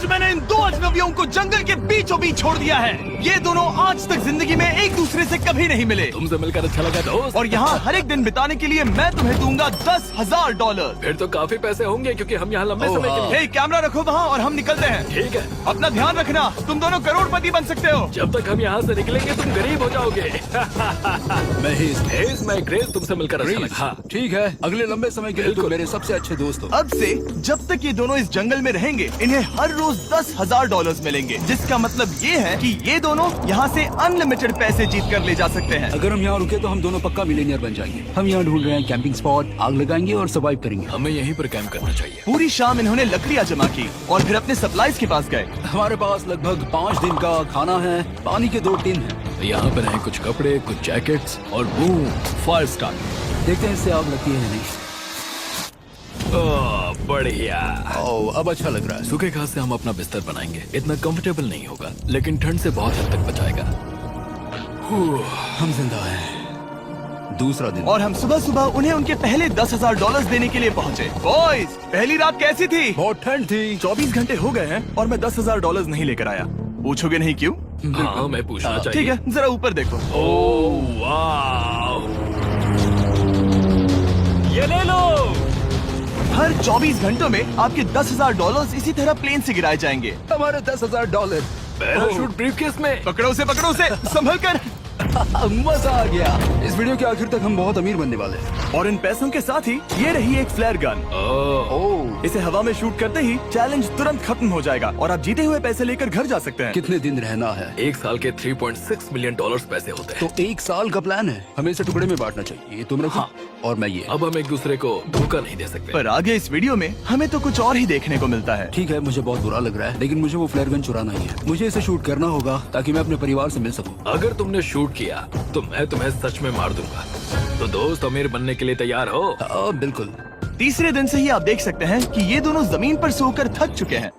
मैंने इन दो अजनबियों को जंगल के बीचों बीच छोड़ दिया है। ये दोनों आज तक जिंदगी में एक दूसरे से कभी नहीं मिले। तुमसे मिलकर अच्छा लगा दोस्त। और यहाँ हर एक दिन बिताने के लिए मैं तुम्हें दूंगा $10,000। फिर तो काफी पैसे होंगे क्योंकि हम यहाँ लंबे समय के लिए। हे, कैमरा रखो वहाँ और हम निकलते हैं। ठीक है। अपना ध्यान रखना, तुम दोनों करोड़पति बन सकते हो। जब तक हम यहाँ से निकलेंगे तुम गरीब हो जाओगे। मैं ग्रेस, तुमसे मिलकर अच्छा लगा। हाँ। ठीक है, अगले लंबे समय के लिए तुम मेरे सबसे अच्छे दोस्त हो। अब से जब तक ये दोनों इस जंगल में रहेंगे इन्हें हर रोज $10,000 मिलेंगे, जिसका मतलब ये है कि ये दोनों यहाँ से अनलिमिटेड पैसे जीत कर ले जा सकते हैं। अगर हम यहाँ रुके तो हम दोनों पक्का मिलीनियर बन जाएंगे। हम यहाँ ढूंढ रहे हैं कैंपिंग स्पॉट, आग लगाएंगे और सर्वाइव करेंगे। हमें यहीं पर कैंप करना चाहिए। पूरी शाम इन्होंने लकड़ियाँ जमा की और फिर अपने सप्लाईज के पास गए। हमारे पास लगभग 5 दिन का खाना है, पानी के 2 टिन हैं। यहाँ पर हैं कुछ कपड़े, कुछ जैकेट्स और बूम, फायर स्टार्ट। देखते हैं इससे आग लगती है या नहीं। बढ़िया। अब अच्छा लग रहा है। सूखे घास से हम अपना बिस्तर बनाएंगे। इतना कंफर्टेबल नहीं होगा लेकिन ठंड से बहुत हद तक बचाएगा। हम जिंदा हैं। दूसरा दिन और हम सुबह सुबह उन्हें उनके पहले $10,000 देने के लिए पहुँचे। बॉयज, पहली रात कैसी थी? बहुत ठंड थी। 24 घंटे हो गए हैं और मैं $10,000 नहीं लेकर आया। पूछोगे नहीं क्यों? हाँ, मैं पूछना चाहिए। ठीक है, जरा ऊपर देखो। ओह वाह, ये ले लो। हर 24 घंटों में आपके $10,000 इसी तरह प्लेन से गिराए जाएंगे। हमारे $10,000। पैराशूट ब्रीफकेस में। पकड़ो उसे संभल कर। मजा आ गया। इस वीडियो के आखिर तक हम बहुत अमीर बनने वाले हैं। और इन पैसों के साथ ही ये रही एक फ्लेयर गन। इसे हवा में शूट करते ही चैलेंज तुरंत खत्म हो जाएगा और आप जीते हुए पैसे लेकर घर जा सकते हैं। कितने दिन रहना है? 1 साल के $3.6 मिलियन पैसे होते हैं। तो 1 साल का प्लान है। हमें इसे टुकड़े में बांटना चाहिए। ये तुम रखो। हाँ। और मैं ये। अब हम एक दूसरे को धोखा नहीं दे सकते। पर आगे इस वीडियो में हमें तो कुछ और ही देखने को मिलता है। ठीक है, मुझे बहुत बुरा लग रहा है लेकिन मुझे वो फ्लेयर गन चुराना ही है। मुझे इसे शूट करना होगा ताकि मैं अपने परिवार से मिल सकूं। अगर तुमने शूट किया तो मैं तुम्हें सच में मार दूंगा। तो दोस्त, अमीर बनने के लिए तैयार हो? बिल्कुल। तीसरे दिन से ही आप देख सकते हैं कि ये दोनों जमीन पर सोकर थक चुके हैं।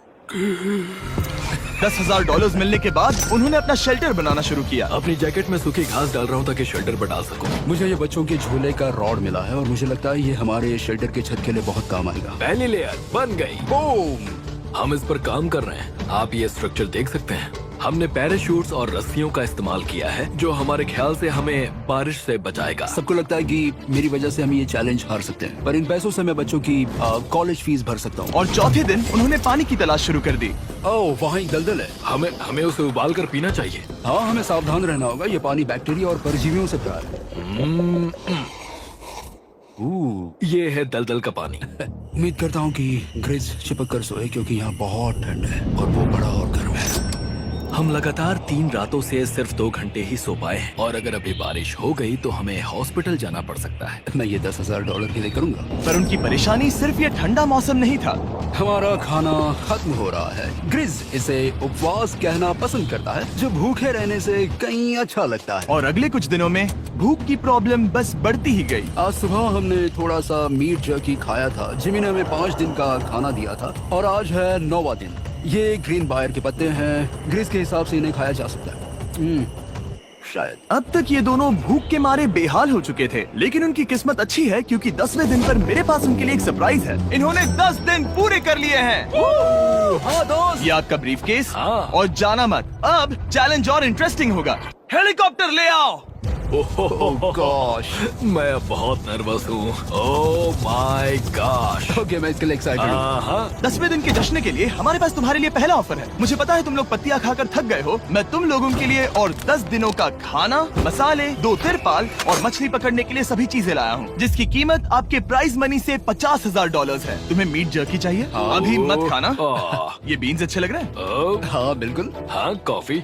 $10,000 मिलने के बाद उन्होंने अपना शेल्टर बनाना शुरू किया। अपनी जैकेट में सूखी घास डाल रहा हूँ ताकि शेल्टर पर डाल सकूं। मुझे ये बच्चों के झूले का रॉड मिला है और मुझे लगता है ये हमारे शेल्टर के छत के लिए बहुत काम आएगा। पहली लेयर बन गई। बूम! हम इस पर काम कर रहे हैं। आप ये स्ट्रक्चर देख सकते हैं। हमने पैराशूट्स और रस्सियों का इस्तेमाल किया है जो हमारे ख्याल से हमें बारिश से बचाएगा। सबको लगता है कि मेरी वजह से हम ये चैलेंज हार सकते हैं, पर इन पैसों से मैं बच्चों की कॉलेज फीस भर सकता हूँ। और चौथे दिन उन्होंने पानी की तलाश शुरू कर दी। ओह, वहाँ एक दलदल है। हमें उसे उबाल कर पीना चाहिए। हाँ, हमें सावधान रहना होगा। ये पानी बैक्टीरिया और परजीवियों से भरा है। ये है दलदल का पानी। उम्मीद करता हूँ कि ग्रिज चिपक कर सोए क्योंकि यहाँ बहुत ठंड है और वो बड़ा और गर्म है। हम लगातार 3 रातों से सिर्फ 2 घंटे ही सो पाए हैं और अगर अभी बारिश हो गई तो हमें हॉस्पिटल जाना पड़ सकता है। मैं ये $10,000 के लिए करूँगा। पर उनकी परेशानी सिर्फ ये ठंडा मौसम नहीं था। हमारा खाना खत्म हो रहा है। ग्रिज इसे उपवास कहना पसंद करता है, जो भूखे रहने से कहीं अच्छा लगता है। और अगले कुछ दिनों में भूख की प्रॉब्लम बस बढ़ती ही गई। आज सुबह हमने थोड़ा सा मीट जर्की खाया था। जिमी ने हमें 5 दिन का खाना दिया था और आज है 9वां दिन। ये ग्रीन बायर के पत्ते हैं। ग्रिज के हिसाब से इन्हें खाया जा सकता है। शायद। अब तक ये दोनों भूख के मारे बेहाल हो चुके थे, लेकिन उनकी किस्मत अच्छी है क्योंकि 10वें दिन पर मेरे पास उनके लिए एक सरप्राइज है। इन्होंने 10 दिन पूरे कर लिए हैं। हाँ दोस्त, ये आपका ब्रीफकेस। हाँ। और जाना मत, अब चैलेंज और इंटरेस्टिंग होगा। हेलीकॉप्टर ले आओ। गॉश, मैं बहुत नर्वस हूँ। Oh my gosh. ओके, मैं इसके लिए एक्साइटेड हूँ। 10वें दिन के जश्न के लिए हमारे पास तुम्हारे लिए पहला ऑफर है। मुझे पता है तुम लोग पत्तियां खाकर थक गए हो। मैं तुम लोगों के लिए और 10 दिनों का खाना, मसाले, 2 तिरपाल और मछली पकड़ने के लिए सभी चीजें लाया हूँ, जिसकी कीमत आपके प्राइज मनी से $50,000 है। तुम्हें मीट जर्की चाहिए? अभी मत खाना। ये बीन्स अच्छे लग रहे हैं। हाँ बिल्कुल। हाँ, कॉफी।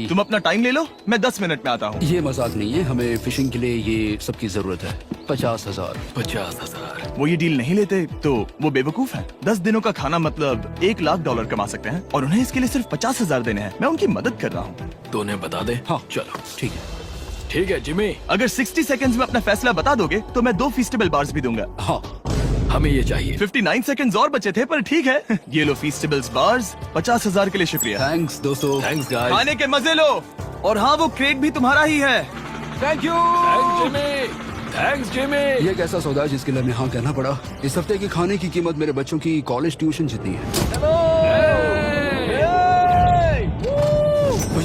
तुम अपना टाइम ले लो, मैं 10 मिनट में आता हूँ। ये मजाक नहीं है, हमें फिशिंग के लिए ये सबकी जरूरत है। 50,000। 50,000। वो ये डील नहीं लेते तो वो बेवकूफ हैं। 10 दिनों का खाना मतलब $1,00,000 कमा सकते हैं और उन्हें इसके लिए सिर्फ 50,000 देने हैं। मैं उनकी मदद कर रहा हूँ। तो उन्हें बता दे। हाँ चलो ठीक है। ठीक है जिमी, अगर 60 सेकंड्स में अपना फैसला बता दोगे तो मैं 2 फीस्टेबल बार्स भी दूंगा। हाँ, हमें ये चाहिए। 59 सेकंड्स और बचे थे, पर ठीक है। ये लो फीस्टेबल्स बार्स। 50,000 के लिए शुक्रिया। थैंक्स दोस्तों। Thanks guys. खाने के मजे लो। और हाँ, वो क्रेट भी तुम्हारा ही है। Thank you. Thanks Jimmy. ये एक ऐसा सौदा है जिसके लिए हमें हाँ कहना पड़ा। इस हफ्ते के खाने की कीमत मेरे बच्चों की कॉलेज ट्यूशन जितनी है।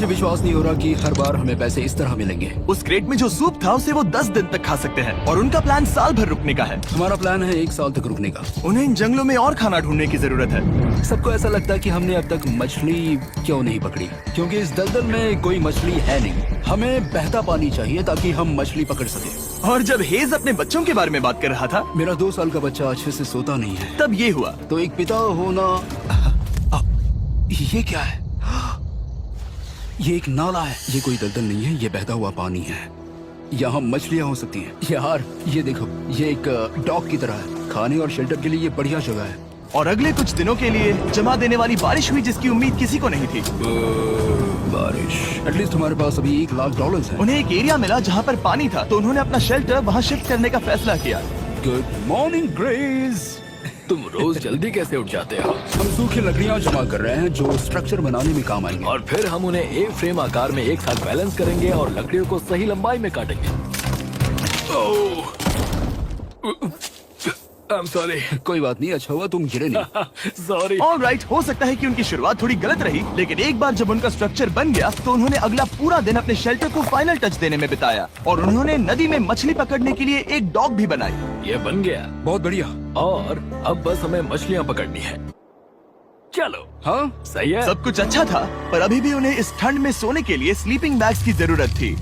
मुझे विश्वास नहीं हो रहा कि हर बार हमें पैसे इस तरह मिलेंगे। उस क्रेट में जो सूप था उसे वो 10 दिन तक खा सकते हैं और उनका प्लान साल भर रुकने का है। हमारा प्लान है 1 साल तक रुकने का। उन्हें इन जंगलों में और खाना ढूंढने की जरूरत है। सबको ऐसा लगता है कि हमने अब तक मछली क्यों नहीं पकड़ी, क्योंकि इस दलदल में कोई मछली है नहीं। हमें बहता पानी चाहिए ताकि हम मछली पकड़ सके। और जब हेज अपने बच्चों के बारे में बात कर रहा था, मेरा 2 साल का बच्चा अच्छे से सोता नहीं है। तब ये हुआ। तो एक पिता होना, ये क्या है? ये एक नाला है। ये कोई दलदल नहीं है, ये बहता हुआ पानी है। यहाँ मछलियाँ हो सकती हैं। यार ये देखो, ये एक डॉक की तरह है। खाने और शेल्टर के लिए ये बढ़िया जगह है। और अगले कुछ दिनों के लिए जमा देने वाली बारिश हुई जिसकी उम्मीद किसी को नहीं थी। बारिश। एटलीस्ट हमारे पास अभी $1 लाख है। उन्हें एक एरिया मिला जहाँ पर पानी था, तो उन्होंने अपना शेल्टर वहाँ शिफ्ट करने का फैसला किया। Good morning grace. तुम रोज जल्दी कैसे उठ जाते हो? हम सूखी लकड़ियाँ जमा कर रहे हैं जो स्ट्रक्चर बनाने में काम आएंगे। और फिर हम उन्हें एक फ्रेम आकार में एक साथ बैलेंस करेंगे और लकड़ियों को सही लंबाई में काटेंगे। I'm sorry. कोई बात नहीं, अच्छा हुआ तुम गिरे नहीं। Sorry. ऑलराइट, हो सकता है कि उनकी शुरुआत थोड़ी गलत रही, लेकिन एक बार जब उनका स्ट्रक्चर बन गया तो उन्होंने अगला पूरा दिन अपने शेल्टर को फाइनल टच देने में बिताया और उन्होंने नदी में मछली पकड़ने के लिए एक डॉग भी बनाई। ये बन गया बहुत बढ़िया। और अब बस हमें मछलियाँ पकड़नी है। चलो। हाँ सही है। सब कुछ अच्छा था, पर अभी भी उन्हें इस ठंड में सोने के लिए स्लीपिंग बैग्स की जरूरत थी।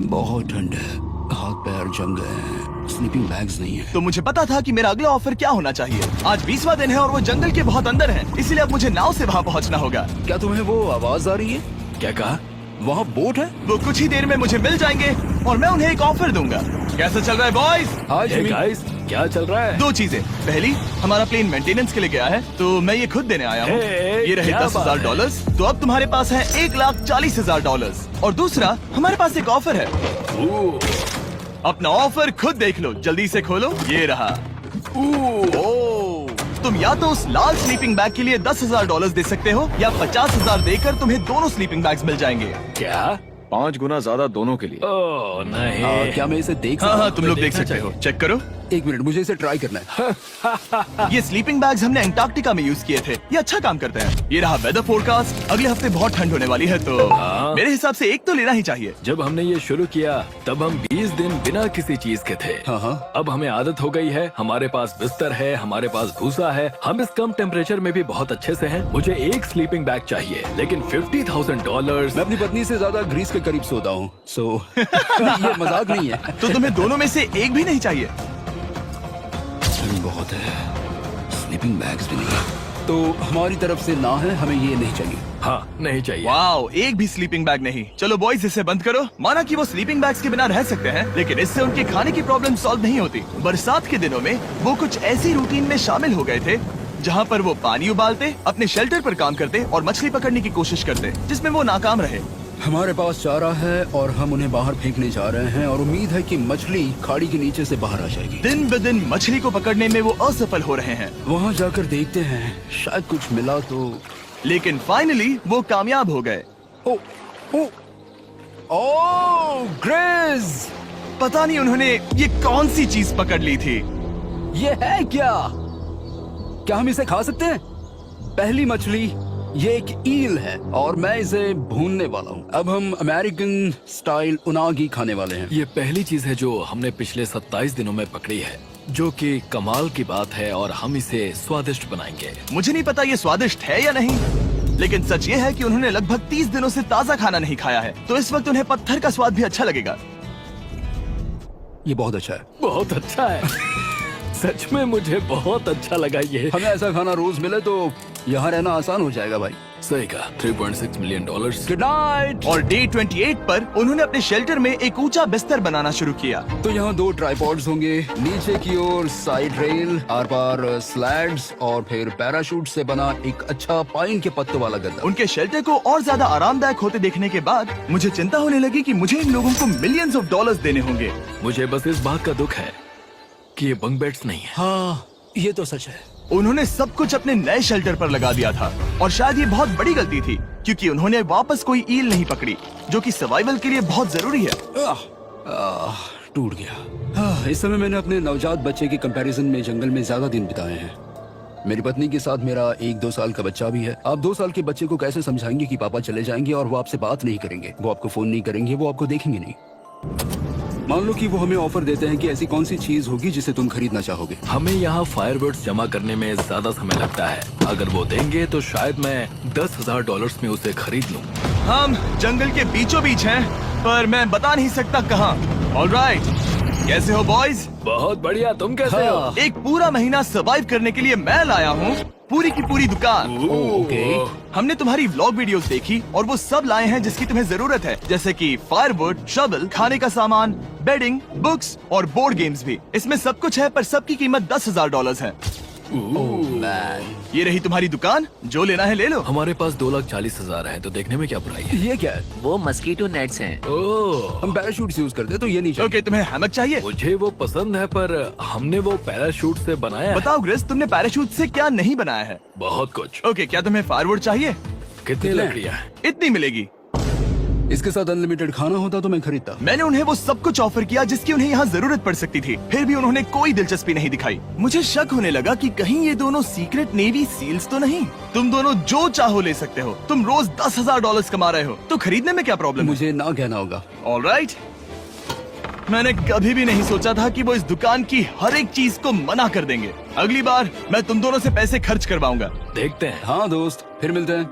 बहुत ठंड है, हाथ पैर जम गए हैं, स्लीपिंग बैग्स नहीं है। तो मुझे पता था कि मेरा अगला ऑफर क्या होना चाहिए। आज 20वां दिन है और वो जंगल के बहुत अंदर है, इसलिए अब मुझे नाव से वहाँ पहुँचना होगा। क्या तुम्हें वो आवाज आ रही है? क्या कहा? वहाँ बोट है? वो कुछ ही देर में मुझे मिल जाएंगे और मैं उन्हें एक ऑफर दूंगा। कैसा चल रहा है बॉयज? हाय Hey जिमी। guys, क्या चल रहा है? 2 चीजें। पहली, हमारा प्लेन मेंटेनेंस के लिए गया है, तो मैं ये खुद देने आया हूँ। Hey, ये रहे क्या $10,000, तो अब तुम्हारे पास है $1,40,000। और दूसरा, हमारे पास एक ऑफर है। अपना ऑफर खुद देख लो, जल्दी से खोलो। ये रहा। तुम या तो उस लाल स्लीपिंग बैग के लिए $10,000 दे सकते हो, या 50,000 देकर तुम्हें दोनों स्लीपिंग बैग्स मिल जाएंगे। क्या? 5 गुना ज्यादा दोनों के लिए। ओह नहीं। क्या मैं इसे देख हाँ सकता हाँ, तुम लोग देख देखना सकते हो। चाहिए। चेक करो। 1 मिनट, मुझे इसे ट्राई करना है। ये स्लीपिंग बैग्स हमने अंटार्कटिका में यूज किए थे। ये अच्छा काम करते हैं। ये रहा वेदर फोरकास्ट। अगले हफ्ते बहुत ठंड होने वाली है, तो हाँ। मेरे हिसाब से एक तो लेना ही चाहिए। जब हमने ये शुरू किया तब हम 20 दिन बिना किसी चीज के थे। हाँ। अब हमें आदत हो गई है। हमारे पास बिस्तर है, हमारे पास भूसा है। हम इस कम टेम्परेचर में भी बहुत अच्छे से हैं। मुझे एक स्लीपिंग बैग चाहिए, लेकिन $50,000। मैं अपनी पत्नी से ज्यादा ग्रीस के करीब सोता हूँ, सो ये मजाक नहीं है। तो तुम्हें दोनों में से एक भी नहीं चाहिए? ठंड बहुत है, स्लीपिंग बैग्स भी नहीं है। तो हमारी तरफ से ना है, हमें ये नहीं चाहिए। हाँ, नहीं चाहिए। वाओ, एक भी स्लीपिंग बैग नहीं। चलो बॉयज, इसे बंद करो। माना कि वो स्लीपिंग बैग्स के बिना रह सकते हैं, लेकिन इससे उनके खाने की प्रॉब्लम सॉल्व नहीं होती। बरसात के दिनों में वो कुछ ऐसी रूटीन में शामिल हो गए थे जहाँ पर वो पानी उबालते, अपने शेल्टर पर काम करते और मछली पकड़ने की कोशिश करते, जिसमें वो नाकाम रहे। हमारे पास चारा है और हम उन्हें बाहर फेंकने जा रहे हैं और उम्मीद है कि मछली खाड़ी के नीचे से बाहर आ जाएगी। दिन ब दिन मछली को पकड़ने में वो असफल हो रहे हैं, वहाँ जाकर देखते हैं, शायद कुछ मिला तो। लेकिन फाइनली वो कामयाब हो गए। ओ, ओ, ओ, ग्रेस! पता नहीं उन्होंने ये कौन सी चीज पकड़ ली थी। ये है क्या? क्या हम इसे खा सकते हैं? पहली मछली, ये एक ईल है और मैं इसे भूनने वाला हूँ। अब हम अमेरिकन स्टाइल उनागी खाने वाले हैं। ये पहली चीज है जो हमने पिछले 27 दिनों में पकड़ी है, जो कि कमाल की बात है और हम इसे स्वादिष्ट बनाएंगे। मुझे नहीं पता ये स्वादिष्ट है या नहीं, लेकिन सच ये है कि उन्होंने लगभग 30 दिनों से ताज़ा खाना नहीं खाया है, तो इस वक्त उन्हें पत्थर का स्वाद भी अच्छा लगेगा। ये बहुत अच्छा है। बहुत अच्छा है। सच में मुझे बहुत अच्छा लगा ये। हमें ऐसा खाना रोज मिले तो यहाँ रहना आसान हो जाएगा भाई। सही कहा। $3.6 मिलियन। Good night. और डे 28 पर उन्होंने अपने शेल्टर में एक ऊंचा बिस्तर बनाना शुरू किया। तो यहाँ 2 ट्राइपॉड्स होंगे, नीचे की ओर side rail, are par slides और फिर पैराशूट से बना एक अच्छा पाइन के पत्तों वाला गद्दा। उनके शेल्टर को और ज्यादा आरामदायक होते देखने के बाद मुझे चिंता होने लगी कि मुझे इन लोगों को मिलियंस ऑफ डॉलर्स देने होंगे। मुझे बस इस बात का दुख है कि ये बंक बेड्स नहीं है। हाँ, ये तो सच है। उन्होंने सब कुछ अपने नए शेल्टर पर लगा दिया था और शायद ये बहुत बड़ी गलती थी, क्योंकि उन्होंने वापस कोई ईल नहीं पकड़ी, जो कि सर्वाइवल के लिए बहुत जरूरी है। टूट गया। इस समय मैंने अपने नवजात बच्चे के कंपैरिजन में जंगल में ज्यादा दिन बिताए हैं। मेरी पत्नी के साथ मेरा 1-2 साल का बच्चा भी है। आप 2 साल के बच्चे को कैसे समझाएंगे कि पापा चले जाएंगे और वो आपसे बात नहीं करेंगे, वो आपको फोन नहीं करेंगे, वो आपको देखेंगे नहीं। मान लो कि वो हमें ऑफर देते हैं कि ऐसी कौन सी चीज होगी जिसे तुम खरीदना चाहोगे। हमें यहाँ फायरवर्ड्स जमा करने में ज्यादा समय लगता है। अगर वो देंगे तो शायद मैं $10,000 में उसे खरीद लूँ। हम जंगल के बीचों बीच हैं, पर मैं बता नहीं सकता कहाँ। ऑलराइट, कैसे हो बॉयज? बहुत बढ़िया, तुम कैसे हो? एक पूरा महीना सर्वाइव करने के लिए मैं लाया हूँ पूरी की पूरी दुकान। ओके। हमने तुम्हारी व्लॉग वीडियोस देखी और वो सब लाए हैं जिसकी तुम्हें जरूरत है, जैसे कि फायरवुड, शवल, खाने का सामान, बेडिंग, बुक्स और बोर्ड गेम्स भी। इसमें सब कुछ है, पर सबकी कीमत $10,000 है। ये रही तुम्हारी दुकान, जो लेना है ले लो। हमारे पास 2,40,000 है, तो देखने में क्या बुराई है? ये क्या है? वो मस्कीटो नेट्स हैं। ओह, हम पैराशूट यूज करते हैं तो ये नहीं चाहिए। ओके, तुम्हें हैमक चाहिए? मुझे वो पसंद है, पर हमने वो पैराशूट से बनाया है। बताओ ग्रेस, तुमने पैराशूट से क्या नहीं बनाया है? बहुत कुछ। ओके, क्या तुम्हें फायरवुड चाहिए? कितनी लकड़ियाँ हैं? इतनी मिलेगी। इसके साथ अनलिमिटेड खाना होता तो मैं खरीदता। मैंने उन्हें वो सब कुछ ऑफर किया जिसकी उन्हें यहाँ जरूरत पड़ सकती थी, फिर भी उन्होंने कोई दिलचस्पी नहीं दिखाई। मुझे शक होने लगा कि कहीं ये दोनों सीक्रेट नेवी सील्स तो नहीं। तुम दोनों जो चाहो ले सकते हो। तुम रोज $10,000 कमा रहे हो, तो खरीदने में क्या प्रॉब्लम है? मुझे ना कहना होगा। ऑलराइट, मैंने कभी भी नहीं सोचा था कि वो इस दुकान की हर एक चीज को मना कर देंगे। अगली बार मैं तुम दोनों से पैसे खर्च करवाऊंगा। देखते हैं। हाँ दोस्त, फिर मिलते हैं।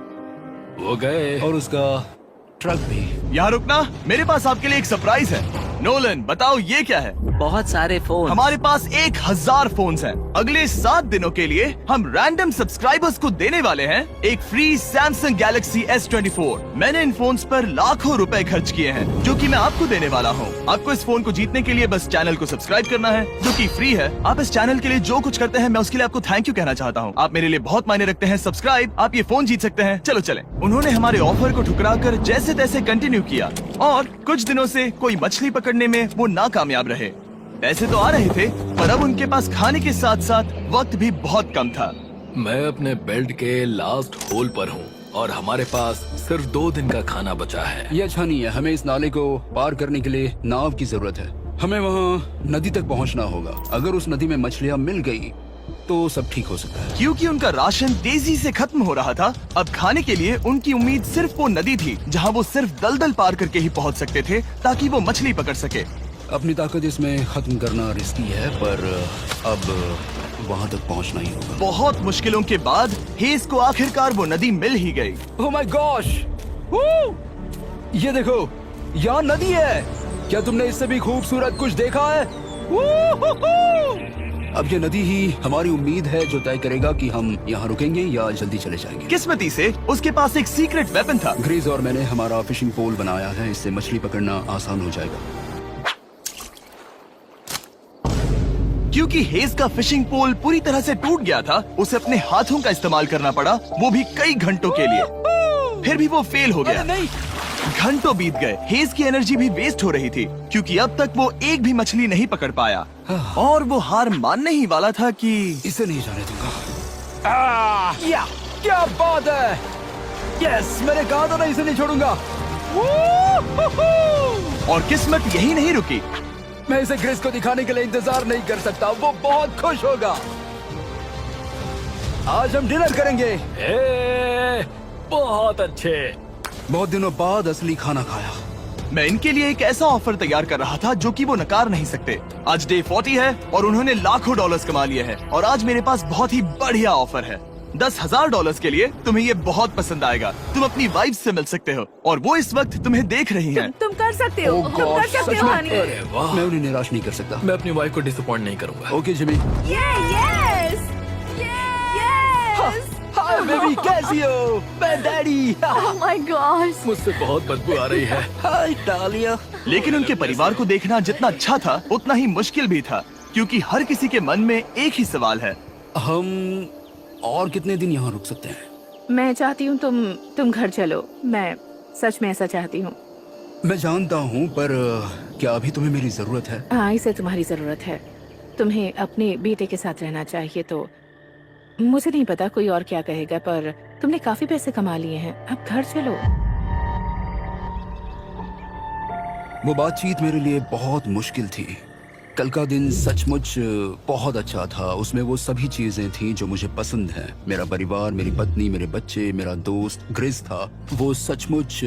वो गए। और उसका ट्रक भी। यहाँ रुकना, मेरे पास आपके लिए एक सरप्राइज है। नोलन, बताओ ये क्या है? बहुत सारे फोन। हमारे पास 1,000 फोन्स हैं। अगले 7 दिनों के लिए हम रैंडम सब्सक्राइबर्स को देने वाले हैं एक फ्री सैमसंग गैलेक्सी S24। मैंने इन फोन्स पर लाखों रुपए खर्च किए हैं, जो कि मैं आपको देने वाला हूँ। आपको इस फोन को जीतने के लिए बस चैनल को सब्सक्राइब करना है, जो कि फ्री है। आप इस चैनल के लिए जो कुछ करते हैं, मैं उसके लिए आपको थैंक यू कहना चाहता हूँ। आप मेरे लिए बहुत मायने रखते हैं। सब्सक्राइब, आप ये फोन जीत सकते हैं। चलो चले। उन्होंने हमारे ऑफर को ठुकरा कर जैसे तैसे कंटिन्यू किया, और कुछ दिनों से कोई मछली पकड़ने में वो नाकामयाब रहे। पैसे तो आ रहे थे, पर अब उनके पास खाने के साथ साथ वक्त भी बहुत कम था। मैं अपने बेल्ट के लास्ट होल पर हूँ और हमारे पास सिर्फ 2 दिन का खाना बचा है। ये अच्छा नहीं है। हमें इस नाले को पार करने के लिए नाव की जरूरत है। हमें वहाँ नदी तक पहुँचना होगा। अगर उस नदी में मछलियाँ मिल गई तो सब ठीक हो सकता है। क्योंकि उनका राशन तेजी से खत्म हो रहा था, अब खाने के लिए उनकी उम्मीद सिर्फ वो नदी थी, जहाँ वो सिर्फ दलदल पार करके ही पहुँच सकते थे, ताकि वो मछली पकड़ सके। अपनी ताकत इसमें खत्म करना रिस्की है, पर अब वहाँ तक पहुँचना ही होगा। बहुत मुश्किलों के बाद हेज को आखिरकार वो नदी मिल ही गई। Oh my gosh! ये देखो, यहाँ नदी है। क्या तुमने इससे भी खूबसूरत कुछ देखा है? अब ये नदी ही हमारी उम्मीद है, जो तय करेगा कि हम यहाँ रुकेंगे या जल्दी चले जाएंगे। किस्मती से उसके पास एक सीक्रेट वेपन था। ग्रीज और मैंने हमारा फिशिंग पोल बनाया है, इससे मछली पकड़ना आसान हो जाएगा। क्योंकि हेज का फिशिंग पोल पूरी तरह से टूट गया था, उसे अपने हाथों का इस्तेमाल करना पड़ा, वो भी कई घंटों के लिए। फिर भी वो फेल हो गया। नहीं, घंटों बीत गए। हेज की एनर्जी भी वेस्ट हो रही थी, क्योंकि अब तक वो एक भी मछली नहीं पकड़ पाया, और वो हार मानने ही वाला था कि इसे नहीं जाने दूंगा। या क्या बात है! यस, मैंने कहा था ना, इसे नहीं छोड़ूंगा। और किस्मत यही नहीं रुकी। मैं इसे ग्रेस को दिखाने के लिए इंतजार नहीं कर सकता। वो बहुत खुश होगा। आज हम डिनर करेंगे। बहुत अच्छे। बहुत दिनों बाद असली खाना खाया। मैं इनके लिए एक ऐसा ऑफर तैयार कर रहा था जो कि वो नकार नहीं सकते। आज डे 40 है और उन्होंने लाखों डॉलर्स कमा लिए हैं, और आज मेरे पास बहुत ही बढ़िया ऑफर है। $10,000 के लिए तुम्हें ये बहुत पसंद आएगा। तुम अपनी वाइफ से मिल सकते हो, और वो इस वक्त तुम्हें देख रही हैं। तुम कर सकते हो। Oh तुम कर God, सकते सच हो में? हनी। अरे वाह, मैं उन्हें निराश नहीं कर सकता। मैं अपनी वाइफ को डिसअपॉइंट नहीं करूंगा। Okay Jimmy. Yes yes. Hi baby, कैसी हो? मैं डैडी। Oh my God. मुझसे बहुत बदबू आ रही है। हाय डालिया। लेकिन उनके परिवार को देखना जितना अच्छा था, उतना ही मुश्किल भी था, क्योंकि हर किसी के मन में एक ही सवाल है। हम और कितने दिन यहाँ रुक सकते हैं? मैं चाहती हूँ तुम घर चलो। मैं सच में ऐसा चाहती हूँ। मैं जानता हूँ, पर क्या अभी तुम्हें मेरी जरूरत है? हाँ, इसे तुम्हारी जरूरत है। तुम्हें अपने बेटे के साथ रहना चाहिए। तो मुझे नहीं पता कोई और क्या कहेगा, पर तुमने काफी पैसे कमा लिए हैं, अब घर चलो। वो बातचीत मेरे लिए बहुत मुश्किल थी। कल का दिन सचमुच बहुत अच्छा था। उसमें वो सभी चीजें थी जो मुझे पसंद हैं। मेरा परिवार, मेरी पत्नी, मेरे बच्चे, मेरा दोस्त ग्रिस था। वो सचमुच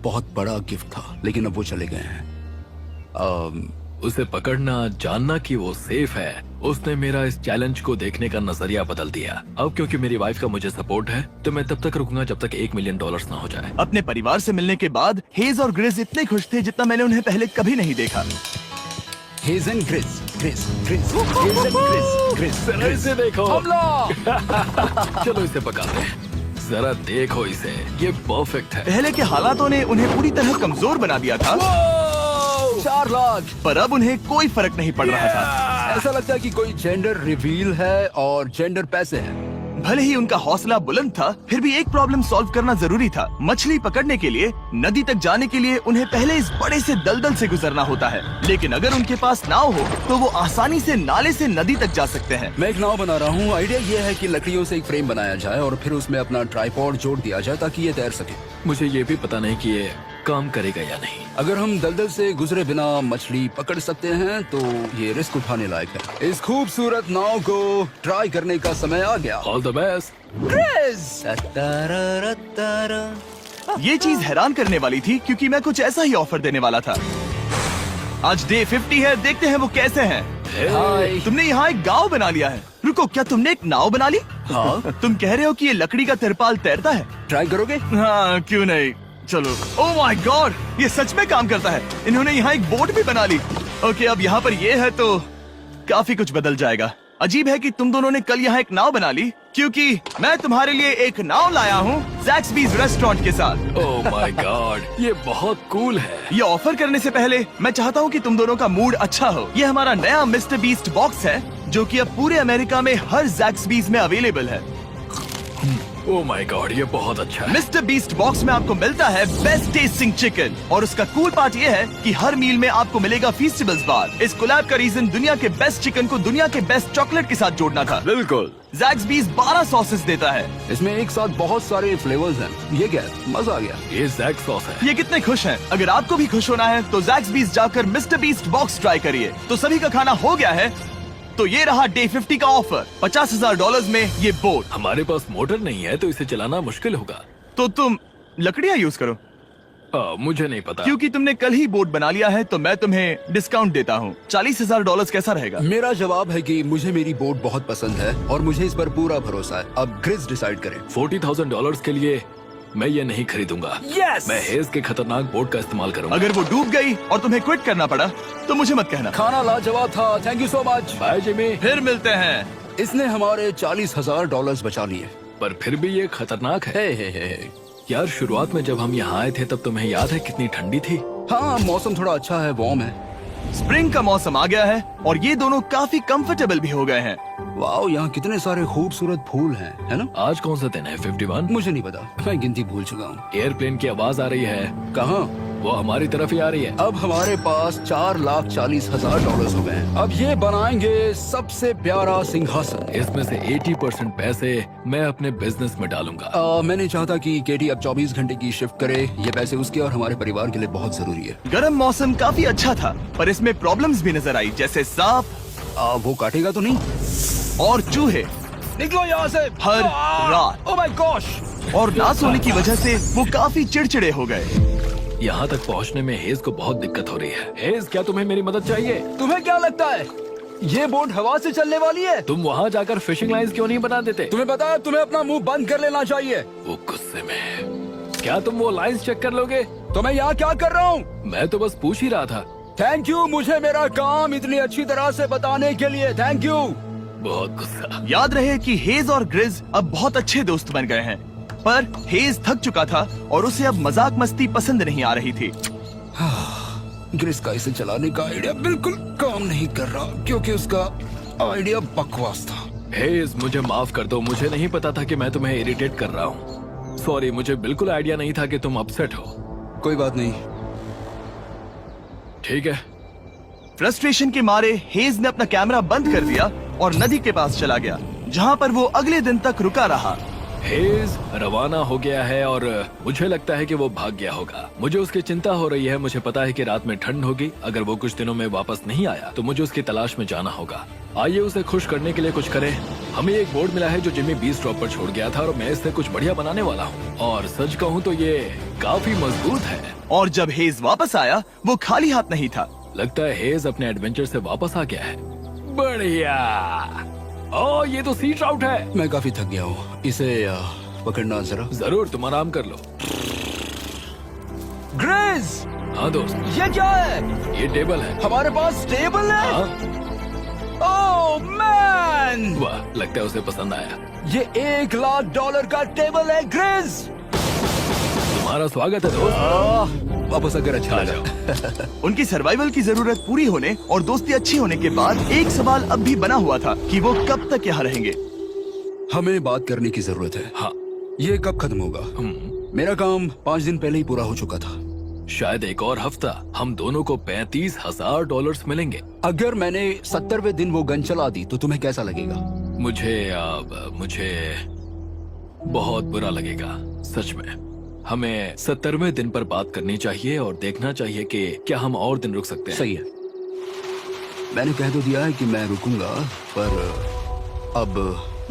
बहुत बड़ा गिफ्ट था, लेकिन अब वो चले गए हैं। उसे पकड़ना, जानना कि वो सेफ है, उसने मेरा इस चैलेंज को देखने का नजरिया बदल दिया। अब क्योंकि मेरी वाइफ का मुझे सपोर्ट है, तो मैं तब तक रुकूंगा जब तक $1 मिलियन ना हो जाए। अपने परिवार से मिलने के बाद हेज और ग्रिस इतने खुश थे जितना मैंने उन्हें पहले कभी नहीं देखा। Hedge and Griss, Griss, Griss, Hedge and Griss, Griss, जरा ग्रिस। इसे देखो। हमला! चलो इसे पकाते हैं। जरा देखो इसे, ये परफेक्ट है। पहले के हालातों ने उन्हें पूरी तरह कमजोर बना दिया था, 4 लाख। पर अब उन्हें कोई फर्क नहीं पड़ रहा था। ऐसा लगता है कि कोई जेंडर रिवील है और जेंडर पैसे हैं। भले ही उनका हौसला बुलंद था, फिर भी एक प्रॉब्लम सॉल्व करना जरूरी था। मछली पकड़ने के लिए नदी तक जाने के लिए उन्हें पहले इस बड़े से दलदल से गुजरना होता है, लेकिन अगर उनके पास नाव हो तो वो आसानी से नाले से नदी तक जा सकते हैं। मैं एक नाव बना रहा हूँ। आइडिया ये है कि लकड़ियों से एक फ्रेम बनाया जाए और फिर उसमें अपना ट्राइपॉड जोड़ दिया जाए ताकि ये तैर सके। मुझे ये भी पता नहीं कि ये काम करेगा या नहीं। अगर हम दलदल से गुजरे बिना मछली पकड़ सकते हैं तो ये रिस्क उठाने लायक है। इस खूबसूरत नाव को ट्राई करने का समय आ गया। All the best. ये चीज हैरान करने वाली थी क्योंकि मैं कुछ ऐसा ही ऑफर देने वाला था। आज डे 50 है, देखते हैं वो कैसे हैं। हाय। तुमने यहाँ एक गांव बना लिया है। रुको, क्या तुमने एक नाव बना ली? हाँ। तुम कह रहे हो कि ये लकड़ी का तिरपाल तैरता है? ट्राई करोगे? हाँ, क्यों नहीं। चलो। ओह माय गॉड, ये सच में काम करता है। इन्होंने यहाँ एक बोट भी बना ली। ओके, अब यहाँ पर ये है तो काफी कुछ बदल जाएगा। अजीब है कि तुम दोनों ने कल यहाँ एक नाव बना ली, क्योंकि मैं तुम्हारे लिए एक नाव लाया हूँ ज़ैक्सबीज़ रेस्टोरेंट के साथ। ओह माय गॉड, ये बहुत कूल है। ये ऑफर करने से पहले मैं चाहता हूँ कि तुम दोनों का मूड अच्छा हो। ये हमारा नया मिस्टर बीस्ट बॉक्स है, जो कि अब पूरे अमेरिका में हर ज़ैक्सबीज़ में अवेलेबल है। ओह माय गॉड, ये बहुत अच्छा है। मिस्टर बीस्ट बॉक्स में आपको मिलता है बेस्ट टेस्टिंग चिकन, और उसका कूल पार्ट ये है कि हर मील में आपको मिलेगा फीस्टेबल्स बार। इस कोलैब का रीजन दुनिया के बेस्ट चिकन को दुनिया के बेस्ट चॉकलेट के साथ जोड़ना था। बिल्कुल। ज़ैक्सबीज़ 12 सॉसेस देता है। इसमें एक साथ बहुत सारे फ्लेवर्स हैं। ये क्या है? मजा आ गया। ये जैक सॉस है। ये कितने खुश हैं। अगर आपको भी खुश होना है तो ज़ैक्सबीज़ जाकर मिस्टर बीस्ट बॉक्स ट्राई करिए। तो सभी का खाना हो गया है, तो ये रहा डे 50 का ऑफर। $50,000 में ये बोट। हमारे पास मोटर नहीं है तो इसे चलाना मुश्किल होगा। तो तुम लकड़ियाँ यूज करो। मुझे नहीं पता। क्योंकि तुमने कल ही बोट बना लिया है तो मैं तुम्हें डिस्काउंट देता हूँ। $40,000 कैसा रहेगा? मेरा जवाब है कि मुझे मेरी बोट बहुत पसंद है और मुझे इस पर पूरा भरोसा है। अब ग्रिस डिसाइड करें। $40,000 के लिए मैं ये नहीं खरीदूंगा। Yes! मैं हेज के खतरनाक बोट का इस्तेमाल करूंगा। अगर वो डूब गई और तुम्हें क्विट करना पड़ा तो मुझे मत कहना। खाना लाजवाब था। Thank you so much. Bye Jimmy. फिर मिलते हैं। इसने हमारे $40,000 बचा लिए। पर फिर भी ये खतरनाक है। हे। यार, शुरुआत में जब हम यहाँ आए थे तब तुम्हें याद है कितनी ठंडी थी? हाँ, मौसम थोड़ा अच्छा है, वार्म है। स्प्रिंग का मौसम आ गया है और ये दोनों काफी कंफर्टेबल भी हो गए हैं। वाओ, यहाँ कितने सारे खूबसूरत फूल हैं, है ना? आज कौन सा दिन है? 51? मुझे नहीं पता, मैं गिनती भूल चुका हूँ। एयरप्लेन की आवाज आ रही है। कहाँ? वो हमारी तरफ ही आ रही है। अब हमारे पास $4,40,000 हो गए हैं। अब ये बनाएंगे सबसे प्यारा सिंहासन। इसमें से 80% पैसे मैं अपने बिजनेस में डालूंगा। मैं नहीं चाहता कि केटी अब 24 घंटे की शिफ्ट करे। ये पैसे उसके और हमारे परिवार के लिए बहुत जरूरी है। गर्म मौसम काफी अच्छा था, पर इसमें प्रॉब्लम्स भी नजर आई, जैसे सांप वो काटेगा तो नहीं? और चूहे निकलो यहाँ से हर रात। Oh my gosh. और ना सोने की वजह से वो काफी चिड़चिड़े हो गए। यहाँ तक पहुँचने में हेज को बहुत दिक्कत हो रही है। हेज, क्या तुम्हें मेरी मदद चाहिए? तुम्हें क्या लगता है ये बोट हवा से चलने वाली है? तुम वहाँ जाकर फिशिंग लाइंस क्यों नहीं बना देते? तुम्हें पता है तुम्हें अपना मुंह बंद कर लेना चाहिए। वो गुस्से में। क्या तुम वो लाइंस चेक कर लोगे? तो मैं यहाँ क्या कर रहा हूँ? मैं तो बस पूछ ही रहा था। थैंक यू, मुझे मेरा काम इतनी अच्छी तरह से बताने के लिए। Thank you. बहुत गुस्सा। याद रहे कि हेज और ग्रिज अब बहुत अच्छे दोस्त बन गए हैं, पर हेज थक चुका था और उसे अब मजाक मस्ती पसंद नहीं आ रही थी। ग्रिस का इसे चलाने का आइडिया बिल्कुल काम नहीं कर रहा क्योंकि उसका आइडिया बकवास था। हेज, मुझे माफ कर दो। मुझे नहीं पता था कि मैं तुम्हें इरिटेट कर रहा हूँ। सॉरी, मुझे बिल्कुल आइडिया नहीं था कि तुम अपसेट हो। कोई बात नहीं। ठीक है। फ्रस्ट्रेशन के मारे हेज ने अपना कैमरा बंद कर दिया और नदी के पास चला गया, जहाँ पर वो अगले दिन तक रुका रहा। हेज रवाना हो गया है और मुझे लगता है कि वो भाग गया होगा। मुझे उसकी चिंता हो रही है। मुझे पता है कि रात में ठंड होगी। अगर वो कुछ दिनों में वापस नहीं आया तो मुझे उसकी तलाश में जाना होगा। आइए उसे खुश करने के लिए कुछ करें। हमें एक बोर्ड मिला है जो जिमी बीस ड्रॉप पर छोड़ गया था और मैं इससे कुछ बढ़िया बनाने वाला हूँ। और सच कहूँ तो ये काफी मजबूत है। और जब हेज वापस आया वो खाली हाथ नहीं था। लगता है हेज अपने एडवेंचर से वापस आ गया है। बढ़िया। ओ, ये तो सी ट्राउट है। मैं काफी थक गया हूँ, इसे पकड़ना जरा। जरूर, तुम आराम कर लो। ग्रेज, हाँ दोस्त, ये क्या है? ये टेबल है। हमारे पास टेबल है। हाँ, ओह मैन, वाह, लगता है उसे पसंद आया। ये $1,00,000 का टेबल है ग्रेज। तुम्हारा स्वागत है दोस्त। वापस अगर अच्छा आ लगा। जाओ। उनकी सर्वाइवल की जरूरत पूरी होने और दोस्ती अच्छी होने के बाद एक सवाल अब भी बना हुआ था कि वो कब तक यहाँ रहेंगे। हमें बात करने की जरूरत है। हाँ, ये कब खत्म होगा? मेरा काम 5 दिन पहले ही पूरा हो चुका था। शायद एक और हफ्ता। हम दोनों को $35,000 मिलेंगे। अगर मैंने 70वें दिन वो गन चला दी तो तुम्हें कैसा लगेगा? मुझे बहुत बुरा लगेगा, सच में। हमें 70वें दिन पर बात करनी चाहिए और देखना चाहिए कि क्या हम और दिन रुक सकते हैं। सही है। मैंने कह तो दिया है कि मैं रुकूंगा, पर अब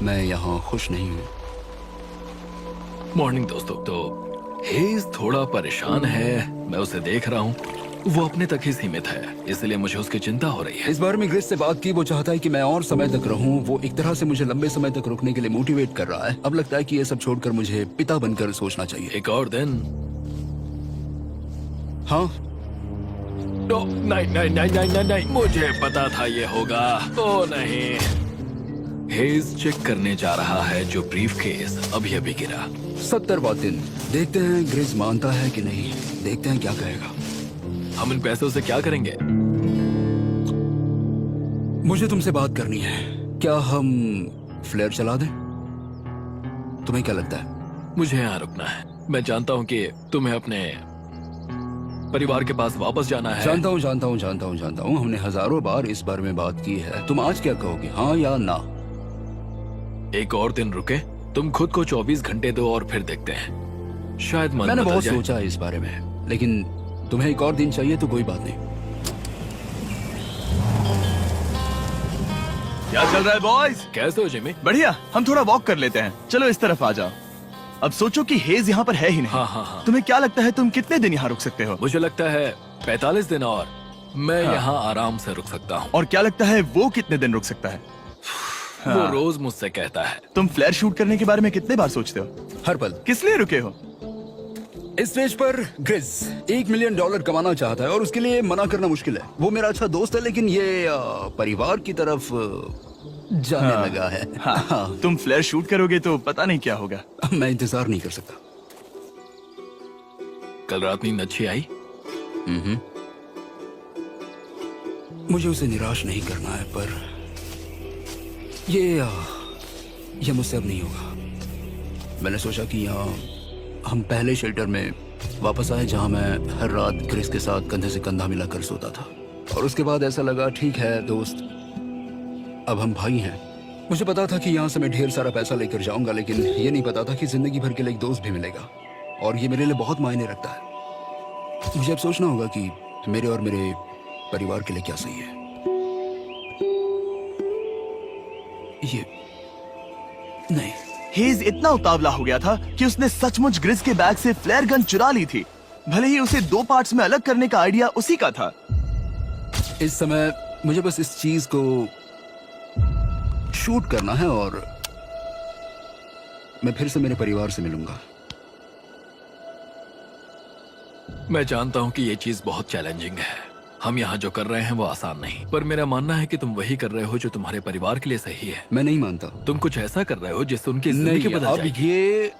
मैं यहाँ खुश नहीं हूँ। मॉर्निंग दोस्तों। तो हेज थोड़ा परेशान है, मैं उसे देख रहा हूँ। वो अपने तक ही सीमित है, इसलिए मुझे उसकी चिंता हो रही है। इस बार में ग्रेस से बात की, वो चाहता है कि मैं और समय तक रहूं। वो एक तरह से मुझे लंबे समय तक रुकने के लिए मोटिवेट कर रहा है। अब लगता है कि ये सब छोड़कर मुझे पिता बनकर सोचना चाहिए। एक और दिन। हाँ, नहीं नहीं नहीं नहीं नहीं नहीं, मुझे पता था ये होगा। ओ नहीं। हेज चेक करने जा रहा है जो ब्रीफ केस अभी अभी गिरा। 70वां दिन। देखते हैं ग्रेस मानता है कि नहीं। देखते हैं क्या कहेगा। हम इन पैसों से क्या करेंगे? मुझे तुमसे बात करनी है। क्या हम फ्लेयर चला दें? तुम्हें क्या लगता है? मुझे यहाँ रुकना है। मैं जानता हूँ कि तुम्हें अपने परिवार के पास वापस जाना है। जानता हूँ। हमने हजारों बार इस बारे में बात की है। तुम आज क्या कहोगे, हाँ या ना? एक और दिन रुके। तुम खुद को 24 घंटे दो और फिर देखते हैं। शायद मन मैंने बदल बहुत जाए। सोचा है इस बारे में, लेकिन तुम्हें एक और दिन चाहिए तो कोई बात नहीं। क्या चल रहा है बॉयज? कैसे हो जिमी? बढ़िया। हम थोड़ा वॉक कर लेते हैं। चलो इस तरफ आ जाओ। अब सोचो कि हेज यहाँ पर है ही नहीं। हाँ। तुम्हें क्या लगता है तुम कितने दिन यहाँ रुक सकते हो? मुझे लगता है 45 दिन और मैं यहाँ आराम से रुक सकता हूँ। और क्या लगता है वो कितने दिन रुक सकता है? वो रोज मुझसे कहता है। तुम फ्लेयर शूट करने के बारे में कितने बार सोचते हो? हर पल। किस लिए रुके हो? इस स्टेज पर ग्रिज $1 मिलियन कमाना चाहता है और उसके लिए मना करना मुश्किल है। वो मेरा अच्छा दोस्त है, लेकिन ये परिवार की तरफ जाने लगा है। हाँ। तुम फ्लेयर शूट करोगे तो पता नहीं क्या होगा। मैं इंतजार नहीं कर सकता। कल रात नींद अच्छी आई? मुझे उसे निराश नहीं करना है, पर ये मुझसे अब नहीं होगा। मैंने सोचा कि यहाँ हम पहले शेल्टर में वापस आए जहाँ मैं हर रात ग्रेस के साथ कंधे से कंधा मिलाकर सोता था। और उसके बाद ऐसा लगा, ठीक है दोस्त, अब हम भाई हैं। मुझे पता था कि यहाँ से मैं ढेर सारा पैसा लेकर जाऊंगा, लेकिन ये नहीं पता था कि जिंदगी भर के लिए एक दोस्त भी मिलेगा। और ये मेरे लिए बहुत मायने रखता है। मुझे अब सोचना होगा कि मेरे और मेरे परिवार के लिए क्या सही है। ये नहीं। हेज इतना उतावला हो गया था कि उसने सचमुच ग्रिस के बैग से फ्लेयर गन चुरा ली थी। भले ही उसे 2 पार्ट्स में अलग करने का आइडिया उसी का था। इस समय मुझे बस इस चीज को शूट करना है और मैं फिर से मेरे परिवार से मिलूंगा। मैं जानता हूँ कि ये चीज बहुत चैलेंजिंग है। हम यहाँ जो कर रहे हैं वो आसान नहीं, पर मेरा मानना है कि तुम वही कर रहे हो जो तुम्हारे परिवार के लिए सही है। मैं नहीं मानता। तुम कुछ ऐसा कर रहे हो जिससे उनकी जिंदगी नहीं, बदल अब जाएगी। ये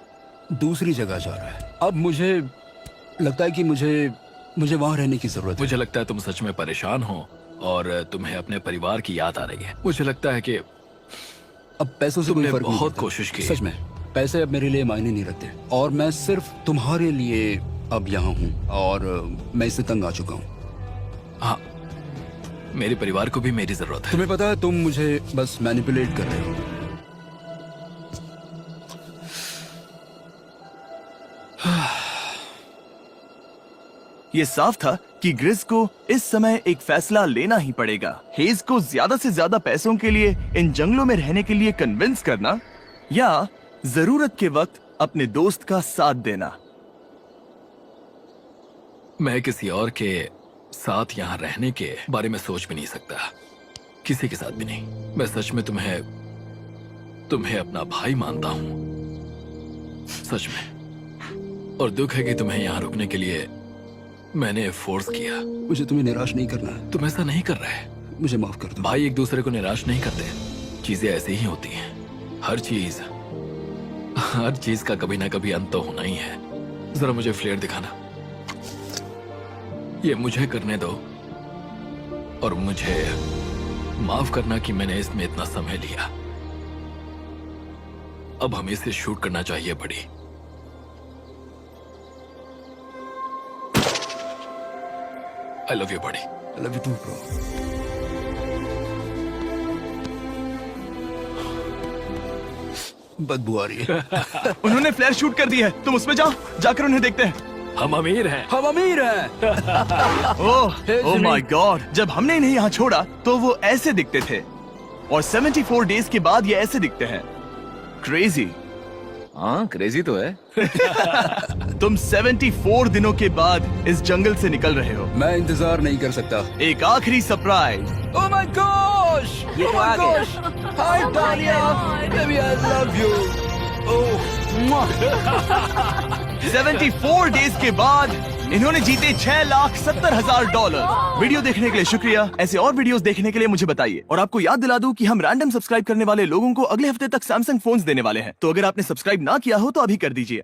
दूसरी जगह जा रहा है। अब मुझे लगता है कि मुझे वहां रहने की जरूरत है। मुझे लगता है तुम सच में परेशान हो और तुम्हें अपने परिवार की याद आ रही है। मुझे लगता है कि अब पैसों से कोई तुमने फर्क नहीं बहुत पड़ता। कोशिश की। सच में पैसे अब मेरे लिए मायने नहीं रखते और मैं सिर्फ तुम्हारे लिए अब यहाँ हूँ और मैं इससे तंग आ चुका हूँ। हाँ, मेरे परिवार को भी मेरी जरूरत है। तुम्हें पता है, तुम मुझे बस मैनिपुलेट कर रहे हो। ये साफ था कि ग्रिस को इस समय एक फैसला लेना ही पड़ेगा। हेज को ज्यादा से ज्यादा पैसों के लिए इन जंगलों में रहने के लिए कन्विंस करना, या जरूरत के वक्त अपने दोस्त का साथ देना। मैं किसी और के साथ यहाँ रहने के बारे में सोच भी नहीं सकता, किसी के साथ भी नहीं। मैं सच में तुम्हें अपना भाई मानता हूँ, सच में। और दुख है कि तुम्हें यहाँ रुकने के लिए मैंने फोर्स किया। मुझे तुम्हें निराश नहीं करना है। तुम ऐसा नहीं कर रहे। मुझे माफ कर दो। भाई एक दूसरे को निराश नहीं करते, चीजें ऐसे ही होती हैं। हर चीज का कभी ना कभी अंत तो होना ही है। जरा मुझे फ्लेयर दिखाना। ये मुझे करने दो और मुझे माफ करना कि मैंने इसमें इतना समय लिया। अब हमें इसे शूट करना चाहिए बड़ी। आई लव यू बड़ी। I love you too, bro. बदबू आ रही है। उन्होंने फ्लेयर शूट कर दी है, तुम उसमें जाओ, जाकर उन्हें देखते हैं। हम अमीर हैं। हम अमीर हैं। ओह माय गॉड, जब हमने इन्हें यहाँ छोड़ा तो वो ऐसे दिखते थे, और 74 डेज के बाद ये ऐसे दिखते हैं। क्रेजी। हाँ क्रेजी तो है। तुम 74 दिनों के बाद इस जंगल से निकल रहे हो। मैं इंतजार नहीं कर सकता। एक आखिरी सरप्राइज। Oh my gosh! ये तो आ गए। हाय डालिया, baby I love you. Oh 74 days के बाद इन्होंने जीते $6,70,000। वीडियो देखने के लिए शुक्रिया। ऐसे और वीडियोस देखने के लिए मुझे बताइए। और आपको याद दिला दूं कि हम रैंडम सब्सक्राइब करने वाले लोगों को अगले हफ्ते तक सैमसंग फोन्स देने वाले हैं। तो अगर आपने सब्सक्राइब ना किया हो तो अभी कर दीजिए।